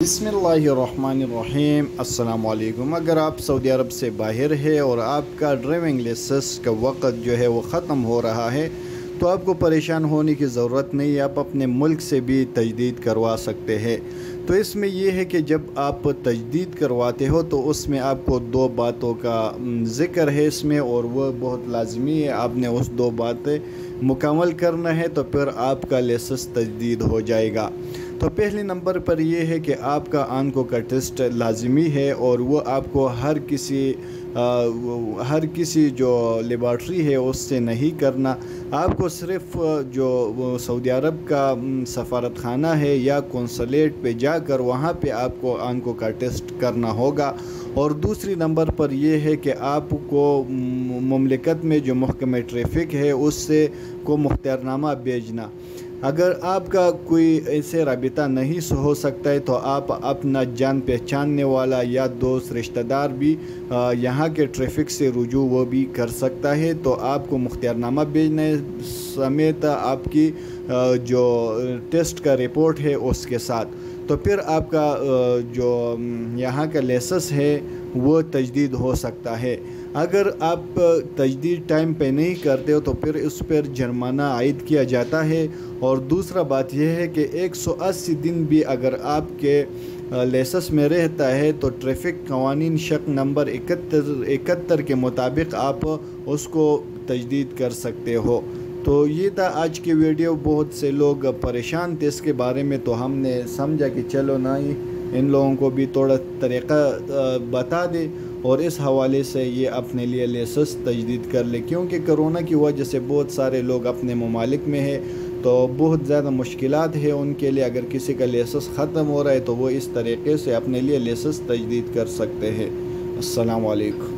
बिस्मिल्लाहिर्रहमानिर्रहीम। अस्सलाम वालेकुम। अगर आप सऊदी अरब से बाहर है और आपका ड्राइविंग लाइसेंस का वक़्त जो है वो ख़त्म हो रहा है तो आपको परेशान होने की ज़रूरत नहीं है। आप अपने मुल्क से भी तजदीद करवा सकते हैं। तो इसमें यह है कि जब आप तजदीद करवाते हो तो उसमें आपको दो बातों का ज़िक्र है इसमें, और वह बहुत लाजमी है। आपने उस दो बातें मुकम्मल करना है तो फिर आपका लाइसेंस तजदीद हो जाएगा। तो पहले नंबर पर यह है कि आपका आंखों का टेस्ट लाजमी है, और वो आपको हर किसी जो लेबॉर्ट्री है उससे नहीं करना। आपको सिर्फ़ जो सऊदी अरब का सफारत खाना है या कौंसलेट पे जाकर वहाँ पे आपको आंखों का टेस्ट करना होगा। और दूसरी नंबर पर यह है कि आपको मुमलिकत में जो महकमे ट्रैफिक है उससे को मुख्तियारनामा भेजना। अगर आपका कोई ऐसे राबिता नहीं हो सकता है तो आप अपना जान पहचानने वाला या दोस्त रिश्तेदार भी यहाँ के ट्रैफिक से रुजू वो भी कर सकता है। तो आपको मुख्तियारनामा भेजने समेत आपकी जो टेस्ट का रिपोर्ट है उसके साथ, तो फिर आपका जो यहाँ का लाइसेंस है वो तजदीद हो सकता है। अगर आप तजदीद टाइम पे नहीं करते हो तो फिर उस पर जुर्माना आयद किया जाता है। और दूसरा बात यह है कि 180 दिन भी अगर आपके लाइसेंस में रहता है तो ट्रैफिक कवानीन शक नंबर 71 के मुताबिक आप उसको तजदीद कर सकते हो। तो ये था आज की वीडियो। बहुत से लोग परेशान थे इसके बारे में, तो हमने समझा कि चलो ना ही इन लोगों को भी थोड़ा तरीक़ा बता दे और इस हवाले से ये अपने लिए लाइसेंस तजदीद कर ले। क्योंकि कोरोना की वजह से बहुत सारे लोग अपने ममालिक में है तो बहुत ज़्यादा मुश्किलात है उनके लिए। अगर किसी का लाइसेंस ख़त्म हो रहा है तो वो इस तरीके से अपने लिए लाइसेंस तजदीद कर सकते हैं। अस्सलाम वालेकुम।